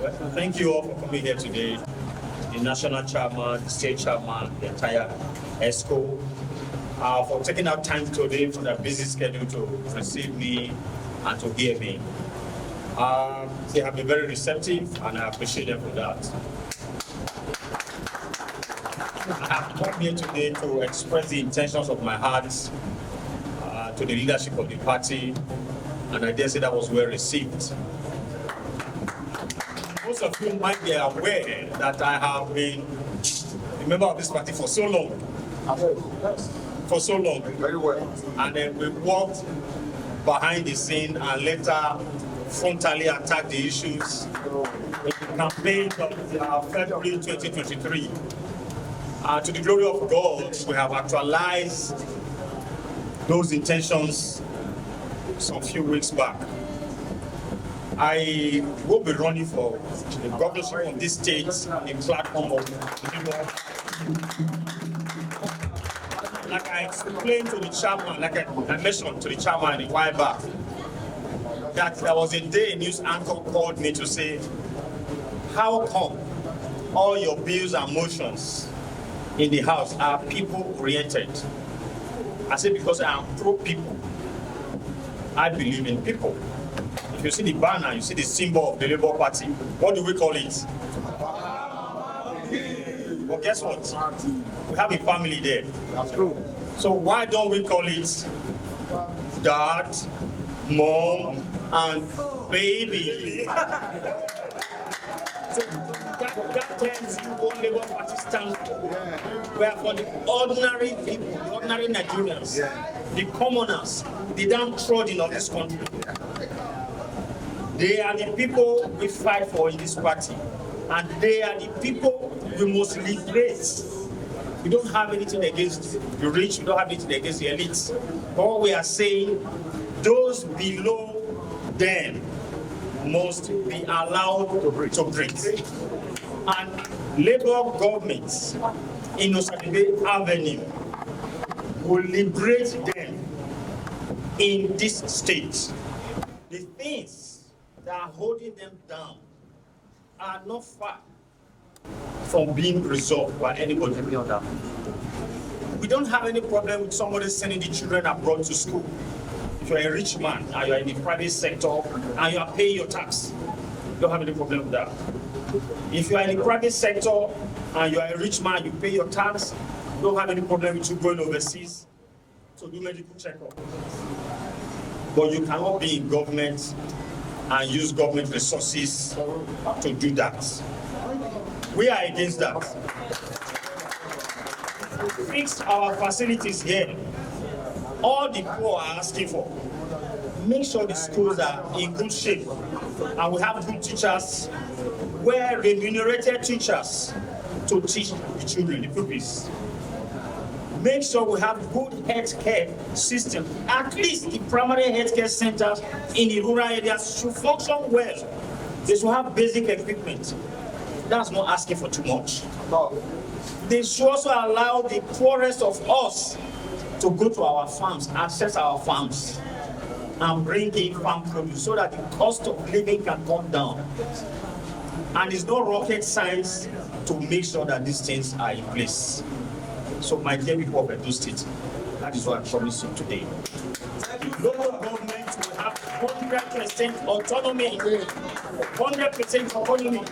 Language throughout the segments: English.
Well, thank you all for coming here today. The national chairman, the state chairman, the entire ESCO, for taking out time today from their busy schedule to receive me and to hear me. They have been very receptive, and I appreciate them for that. I have come here today to express the intentions of my heart to the leadership of the party, and I dare say that was well received. Most of you might be aware that I have been a member of this party for so long. For so long. Very well. And then we worked behind the scene and later frontally attacked the issues in the campaign of February 2023. To the glory of God, we have actualized those intentions some few weeks back. I will be running for the governorship of this state in platform of like I explained to the chairman, like I mentioned to the chairman a while back, that there was a day a news anchor called me to say, how come all your bills and motions in the house are people-oriented? I said, because I am pro-people. I believe in people. If you see the banner, you see the symbol of the Labour Party, what do we call it? Well, guess what? We have a family there. That's true. So why don't we call it Dad, Mom, and Baby? So that tells you what Labour Party stands for. We are for the ordinary people, the ordinary Nigerians, the commoners, the downtrodden of this country. They are the people we fight for in this party, and they are the people we must liberate. We don't have anything against the rich, we don't have anything against the elites. All we are saying, those below them must be allowed to breathe. And Labour governments in Osadebe Avenue will liberate them in this state. The things that are holding them down are not far from being resolved by anybody. We don't have any problem with somebody sending the children abroad to school. If you're a rich man and you're in the private sector and you are paying your tax, you don't have any problem with that. If you are in the private sector and you are a rich man, you pay your tax, you don't have any problem with you going overseas to do medical checkup. But you cannot be in government and use government resources to do that. We are against that. Fix our facilities here. All the poor are asking for. Make sure the schools are in good shape and we have good teachers, where remunerated teachers to teach the children, the pupils. Make sure we have good healthcare system. At least the primary healthcare centers in the rural areas should function well. They should have basic equipment. That's not asking for too much. No. They should also allow the poorest of us to go to our farms, access our farms, and bring in farm produce so that the cost of living can come down. And it's not rocket science to make sure that these things are in place. So my dear people of Edo State, that is what I promise you today. The local government will have 100% autonomy. 100% autonomy.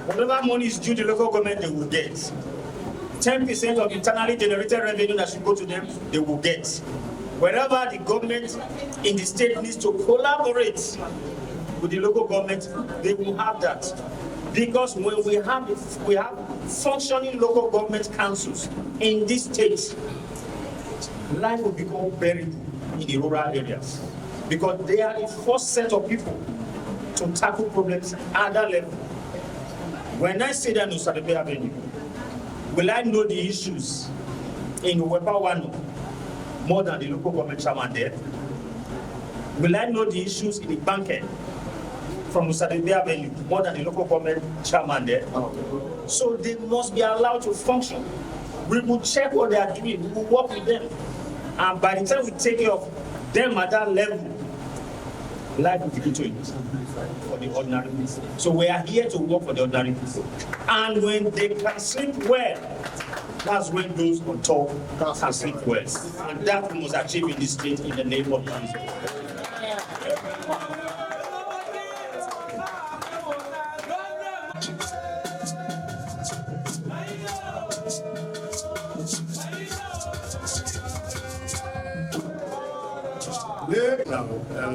Whatever money is due to the local government, they will get. 10% of internally generated revenue that should go to them, they will get. Wherever the government in the state needs to collaborate with the local government, they will have that. Because when we have functioning local government councils in this state, life will become very good in the rural areas. Because they are the first set of people to tackle problems at that level. When I say that in Osadebe Avenue, will I know the issues in Wepawano more than the local government chairman there? Will I know the issues in the Banket from Osadebe Avenue more than the local government chairman there? So they must be allowed to function. We will check what they are doing, we will work with them. And by the time we take care of them at that level, life will begin to improve for the ordinary people. So we are here to work for the ordinary people. And when they can sleep well, that's when those on top can sleep well. And that we must achieve in this state in the name of Jesus. Now,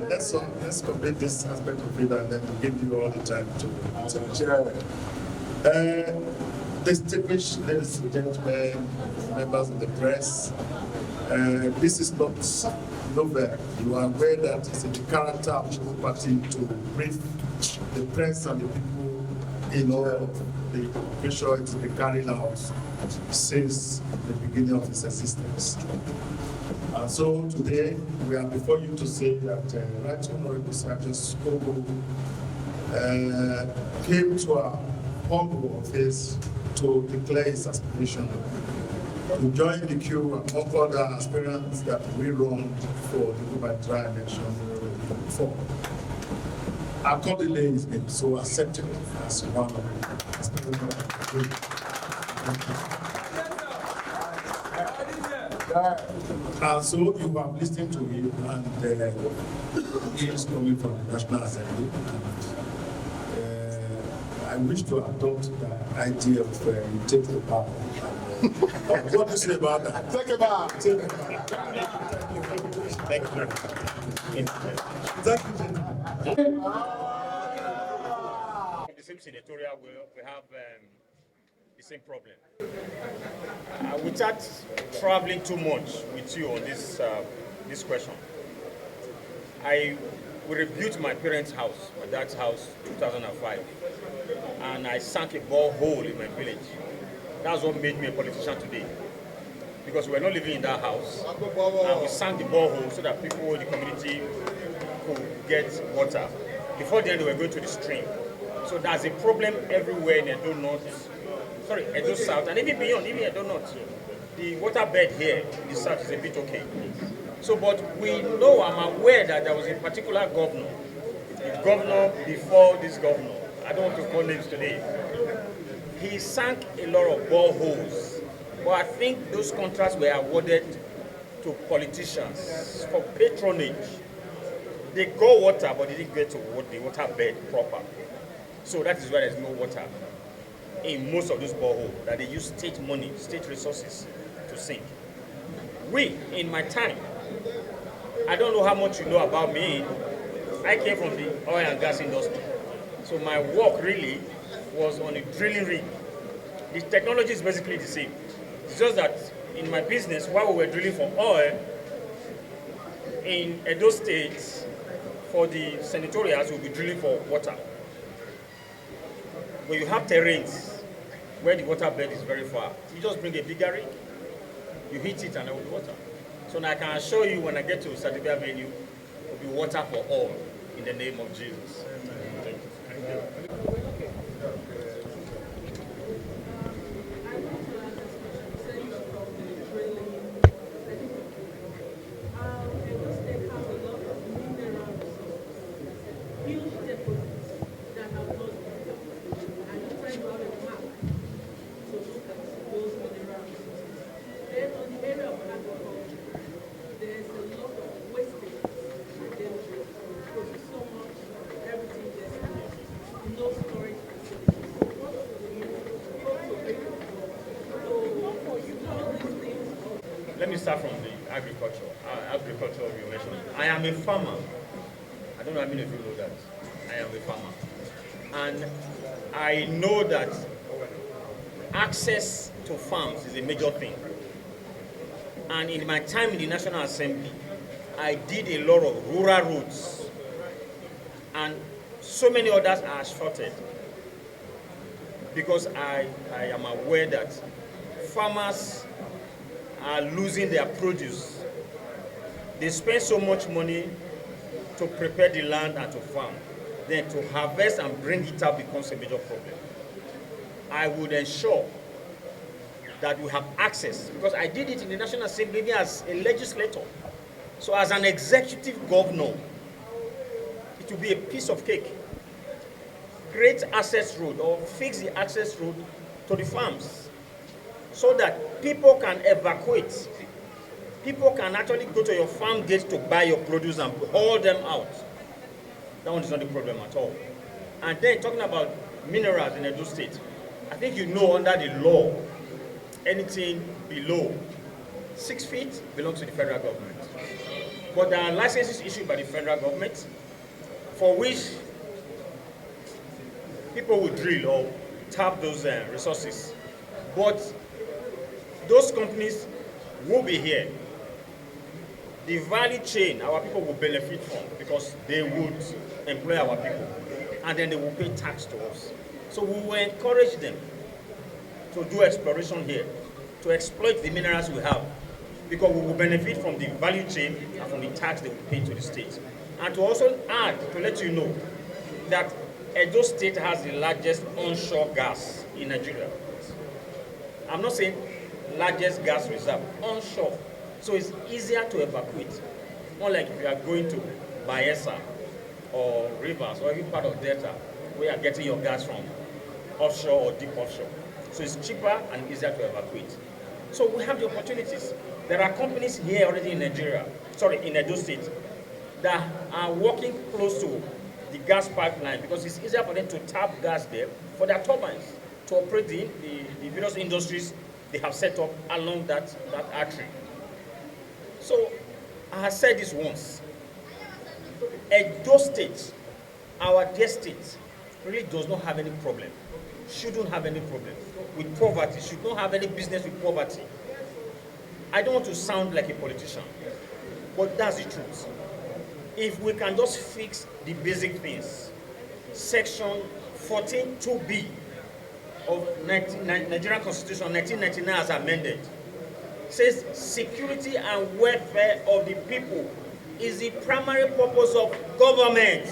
let's complete this aspect of it, and then we'll give you all the time to share. Distinguished ladies and gentlemen, members of the press, this is not novel. You are aware that it's in the character of the party to brief the press and the people in all of the pressure it's been carried out since the beginning of its existence. And so today we are before you to say that Right Honorable Sergius Ogun came to our humble office to declare his aspiration to join the queue among other aspirants that we run for the gubernatorial election 2024. Accordingly, he's been so accepted as one of the aspirants. And so you have listened to him, and he is coming from the National Assembly. I wish to adopt the idea of you take the power. What do you say about that? Take it back. Take it back. Thank you. Thank you. In the same senatorial, we have the same problem. Without traveling too much with you on this question, I rebuilt my parents' house, my dad's house, 2005, and I sank a borehole in my village. That's what made me a politician today, because we were not living in that house, and we sank the borehole so that people in the community could get water. Before then, they were going to the stream. So there's a problem everywhere in Edo North, Edo South, and even beyond, even Edo North. The water bed here in the south is a bit okay. So, but we know, I'm aware that there was a particular governor, the governor before this governor, I don't want to call names today, he sank a lot of boreholes. But I think those contracts were awarded to politicians for patronage. They got water, but they didn't get to the water bed proper. So that is why there's no water in most of those boreholes, that they use state money, state resources to sink. We, in my time, I don't know how much you know about me. I came from the oil and gas industry. So my work really was on a drilling rig. The technology is basically the same. It's just that in my business, while we were drilling for oil, in Edo State, for the senatorials, we'll be drilling for water. When you have terrains where the water bed is very far, you just bring a bigger rig, you hit it and there will be water. So now I can assure you when I get to Sadibia venue, there will be water for all in the name of Jesus. Thank you. Thank you. Let me start from the agriculture you mentioned. I am a farmer. I don't know how many of you know that. I am a farmer. And I know that access to farms is a major thing. And in my time in the National Assembly, I did a lot of rural roads. And so many others are asphalted. Because I am aware that farmers are losing their produce. They spend so much money to prepare the land and to farm. Then to harvest and bring it out becomes a major problem. I would ensure that we have access, because I did it in the National Assembly as a legislator. So as an executive governor, it will be a piece of cake. Create access road or fix the access road to the farms so that people can evacuate. People can actually go to your farm gate to buy your produce and haul them out. That one is not the problem at all. And then talking about minerals in Edo State, I think you know under the law, anything below 6 feet belongs to the federal government. But there are licenses issued by the federal government for which people will drill or tap those resources. But those companies will be here. The value chain our people will benefit from because they would employ our people and then they will pay tax to us. So we will encourage them to do exploration here, to exploit the minerals we have, because we will benefit from the value chain and from the tax they will pay to the state. And to also add, to let you know, that Edo State has the largest onshore gas in Nigeria. I'm not saying largest gas reserve, onshore. So it's easier to evacuate. Unlike if you are going to Bayelsa or rivers or every part of Delta where you are getting your gas from offshore or deep offshore. So it's cheaper and easier to evacuate. So we have the opportunities. There are companies here already in Nigeria, in Edo State, that are working close to the gas pipeline because it's easier for them to tap gas there for their turbines to operate the various industries they have set up along that artery. So I have said this once. Edo State, our dear state, really does not have any problem, shouldn't have any problem with poverty, should not have any business with poverty. I don't want to sound like a politician, but that's the truth. If we can just fix the basic things, Section 14(2)(b) of Nigerian Constitution 1999 as amended, says security and welfare of the people is the primary purpose of government.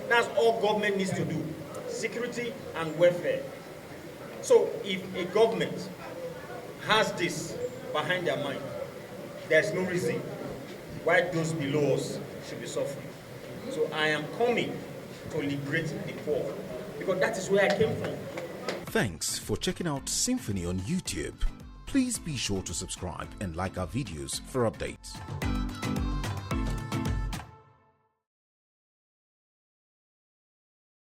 That's all government needs to do, security and welfare. So if a government has this behind their mind, there's no reason why those below us should be suffering. So I am coming to liberate the poor because that is where I came from. Thanks for checking out SYMFONI on YouTube. Please be sure to subscribe and like our videos for updates.